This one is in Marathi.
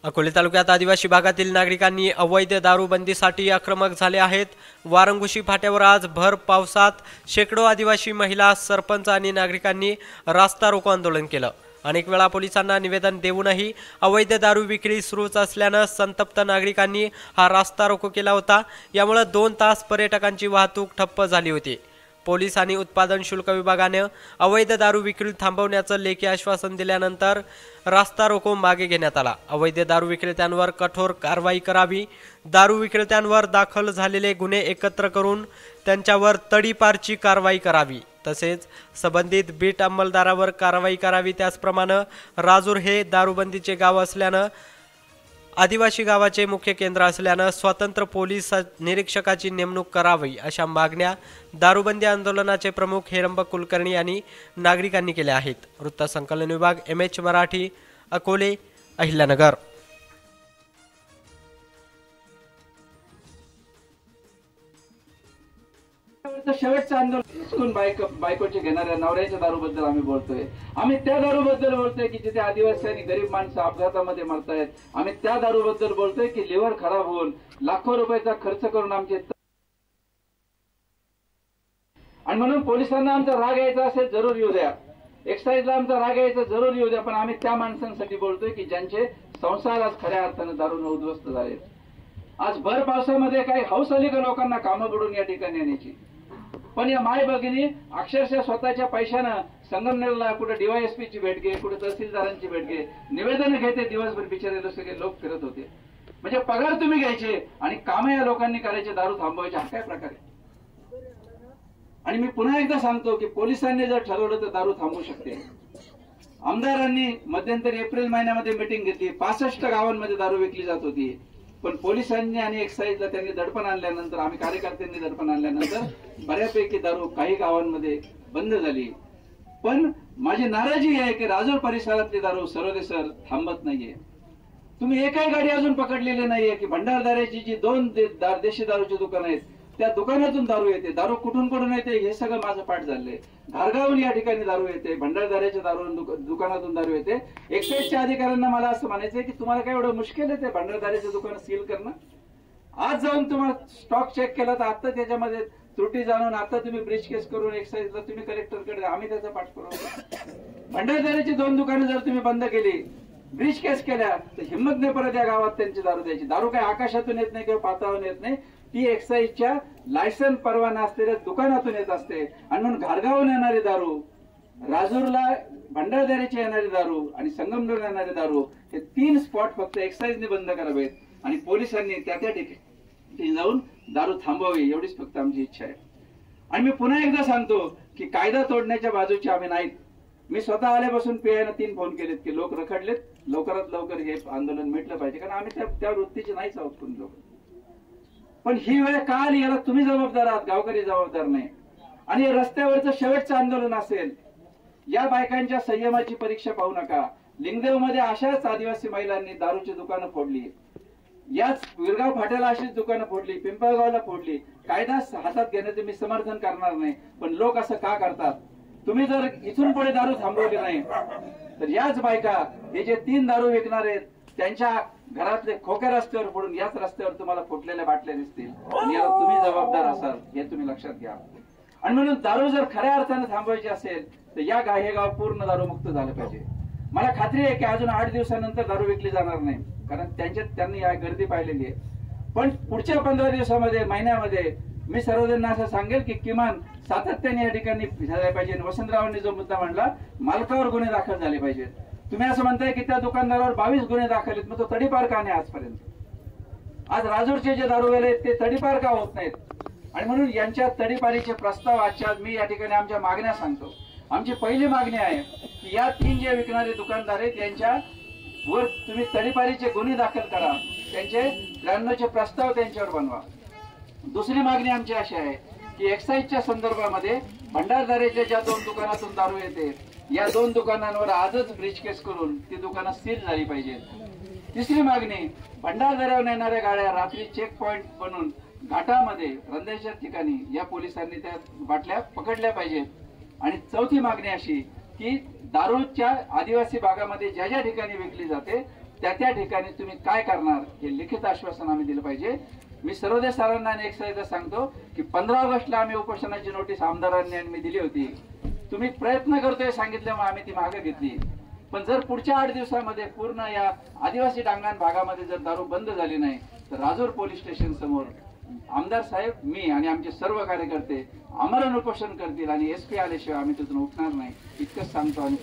अकोले तालुक्यात आदिवासी भागातील नागरिकांनी अवैध दारूबंदीसाठी आक्रमक झाले आहेत। वारंगुशी फाट्यावर आज भर पावसात शेकडो आदिवासी महिला, सरपंच आणि नागरिकांनी रास्ता रोको आंदोलन केलं। अनेक वेळा पोलिसांना निवेदन देऊनही अवैध दारू विक्री सुरूच असल्याने संतप्त नागरिकांनी हा रास्ता रोको केला होता। यामुळे 2 तास पर्यटकांची वाहतूक ठप्प झाली होती। पोलीस आणि उत्पादन शुल्क विभागाने अवैध दारू विक्री थांबवण्याचं लेखी आश्वासन दिल्यानंतर रास्ता रोको मागे घेण्यात आला। अवैध दारू विक्रेत्यांवर कठोर कारवाई करावी, दारू विक्रेत्यांवर दाखल झालेले गुन्हे एकत्र करून त्यांच्यावर तडीपारची कारवाई करावी, तसेच संबंधित बीट अंमलदारावर कारवाई करावी। त्याचप्रमाणे राजूर हे दारूबंदीचे गाव असल्याने आदिवासी गावाचे मुख्य केंद्र असल्याने स्वतंत्र पोलीस निरीक्षकाची नेमणूक करावी, अशा मागण्या दारूबंदी आंदोलनाचे प्रमुख हेरंबक कुलकर्णी यांनी नागरिकांनी केल्या आहेत। वृत्त संकलन विभाग, MH मराठी, अकोले, अहिल्यानगर। शेवटचं आंदोलन बायकोचे घेणाऱ्या नवऱ्याच्या दारूबद्दल आम्ही बोलतोय। आम्ही त्या दारूबद्दल बोलतोय की जिथे आदिवासी आणि गरीब माणसं अपघातामध्ये मरतायत। आम्ही त्या दारूबद्दल बोलतोय की लिव्हर खराब होऊन लाखो रुपयाचा खर्च करून आमचे, आणि म्हणून पोलिसांना आमचा राग यायचा असेल जरूर येऊ द्या, एक्साईजला आमचा राग यायचा जरूर येऊ द्या, पण आम्ही त्या माणसांसाठी बोलतोय की ज्यांचे संसार आज खऱ्या अर्थाने दारूने उद्ध्वस्त झाले। आज भर पावसामध्ये काही हौस आली का लोकांना कामं बुडून या ठिकाणी येण्याची, पण या माय भगिनी अक्षरशः स्वतःच्या पैशानं संगमनेरला कुठे DYSP ची भेट घे, कुठे तहसीलदारांची भेट घे, निवेदन घेते, दिवसभर बिचारे सगळे लोक फिरत होते। म्हणजे पगार तुम्ही घ्यायचे आणि काम या लोकांनी करायचे, दारू थांबवायचे, हा काय प्रकार आहे? आणि मी पुन्हा एकदा सांगतो की पोलिसांनी जर ठरवलं तर दारू थांबवू शकते। आमदारांनी मध्यंतरी एप्रिल महिन्यामध्ये मीटिंग घेतली, 65 गावांमध्ये दारू विकली जात होती, पण पोलिसांनी आणि एक्साईजला त्यांनी दडपण आणल्यानंतर, आम्ही कार्यकर्त्यांनी दडपण आणल्यानंतर बऱ्यापैकी दारू काही गावांमध्ये बंद झाली। पण माझी नाराजी आहे की राजूर परिसरातली दारू सरळ थांबत नाहीये। तुम्ही एकही गाडी अजून पकडलेली नाहीये की भंडारदाऱ्याची जी 2 देशी दारूची दुकानं आहेत त्या दुकानातून दारू येते। दारू कुठून येते हे सगळं माझं पाठ झालंय। घारगावून या ठिकाणी दारू येते, भंडारदाऱ्याच्या दुकानातून दारू येते। एक्साईजच्या अधिकाऱ्यांना मला असं म्हणायचंय की तुम्हाला काय एवढं मुश्किल आहे ते भंडारदाऱ्याचं दुकान सील करणं? आज जाऊन तुम्हाला स्टॉक चेक केला तर आता त्याच्यामध्ये त्रुटी जाणून आता तुम्ही ब्रीच केस करून एक्साईजला तुम्ही कलेक्टरकडे, आम्ही त्याचा पाठपुरावा। भंडारदाऱ्याची 2 दुकानं जर तुम्ही बंद केली, ब्रीच केस केल्या, तर हिंमत नाही परत या गावात त्यांची दारू द्यायची। दारू काय आकाशातून येत नाही किंवा पाताळून येत नाही, ती एक्साईजच्या लायसन्स परवाना असलेल्या दुकानातून येत असते। आणि म्हणून घारगावून येणारी दारू, राजूरला भंडारदाऱ्याची येणारी दारू आणि संगमनेर येणारी दारू, हे 3 स्पॉट फक्त एक्साईजने बंद करावेत आणि पोलिसांनी त्या ठिकाणी जाऊन दारू थांबवावी, एवढीच फक्त आमची इच्छा आहे। आणि मी पुन्हा एकदा सांगतो की कायदा तोडण्याच्या बाजूचे आम्ही नाहीत। मी स्वतः आल्यापासून PIनं 3 फोन केलेत की लोक रखडलेत, लवकरात लवकर हे आंदोलन मिटलं पाहिजे, कारण आम्ही त्या वृत्तीचे नाहीच आहोत कोणी लोक। पण ही वेळ का आली याला तुम्ही जबाबदार आहात, गावकरी जबाबदार नाही। आणि रस्त्यावरचं शेवटचं आंदोलन असेल, या बायकांच्या संयमाची परीक्षा पाहू नका। लिंगदेवमध्ये अशाच आदिवासी महिलांनी दारूची दुकानं फोडली, याच विरगाव फाट्याला अशीच दुकानं फोडली, पिंपळगावला फोडली। कायदा हातात घेण्याचं मी समर्थन करणार नाही, पण लोक असं का करतात? तुम्ही जर इथून पुढे दारू थांबवली नाही तर याच बायका, हे जे 3 दारू विकणार आहेत, त्यांच्या घरातले खोके रस्त्यावर फोडून याच रस्त्यावर तुम्हाला फुटलेल्या बाटल्या दिसतील, आणि याला तुम्ही जबाबदार असाल हे तुम्ही लक्षात घ्या। आणि म्हणून दारू जर खऱ्या अर्थाने थांबवायची असेल तर हे गाव पूर्ण दारूमुक्त झालं पाहिजे। मला खात्री आहे की अजून 8 दिवसानंतर दारू विकली जाणार नाही, कारण त्यांनी या गर्दी पाहिलेली आहे। पण पुढच्या 15 दिवसामध्ये, महिन्यामध्ये मी सर्वजणांना असं सांगेल की किमान सातत्याने या ठिकाणी झाले पाहिजे। वसंतरावांनी जो मुद्दा मांडला, मालकावर गुन्हे दाखल झाले पाहिजेत। तुम्ही असं म्हणताय की त्या दुकानदारावर 22 गुन्हे दाखल आहेत, मग तो तडीपार का नाही आजपर्यंत? आज राजूरचे जे दारूवाले आहेत ते तडीपार का होत नाहीत? आणि म्हणून यांच्या तडीपारीचे प्रस्ताव आजच्या मी या ठिकाणी आमच्या मागण्या सांगतो। आमची पहिली मागणी आहे की या 3 जे विकणारे दुकानदार आहेत यांच्यावर तुम्ही तडीपारीचे गुन्हे दाखल करा, त्यांचे 93चे प्रस्ताव त्यांच्यावर बनवा। दुसरी मागणी आमची अशी आहे की एक्साईजच्या संदर्भामध्ये भंडारदाऱ्याच्या ज्या 2 दुकानातून दारू येते, या 2 दुकानांवर आजच ब्रीच केस करून ती दुकानं सील झाली पाहिजेत। तिसरी मागणी, भंडारदाऱ्यावर येणाऱ्या गाड्या रात्री चेक पॉइंट बनवून घाटामध्ये, रंध्याच्या ठिकाणी या पोलिसांनी त्या बाटल्या पकडल्या पाहिजेत। आणि चौथी मागणी अशी की दारूच्या आदिवासी भागामध्ये ज्या ज्या ठिकाणी विकली जाते त्या ठिकाणी तुम्ही काय करणार हे लिखित आश्वासन आम्ही दिलं पाहिजे. मी सर्वोदय सरांना आणि एकदा सांगतो की 15 ऑगस्टला आम्ही उपोषणाची नोटीस आमदारांनी आणि मी दिली होती. तुम्ही प्रयत्न करतोय सांगितल्यामुळे आम्ही ती मागे घेतली. पण जर पुढच्या 8 दिवसामध्ये पूर्ण या आदिवासी डांगण भागामध्ये जर दारू बंद झाली नाही तर राजूर पोलीस स्टेशन समोर आमदार साहेब, मी आणि आमचे सर्व कार्यकर्ते आमरण उपोषण करतील आणि SP आल्याशिवाय आम्ही तिथून उठणार नाही, इतकंच सांगतो. आणि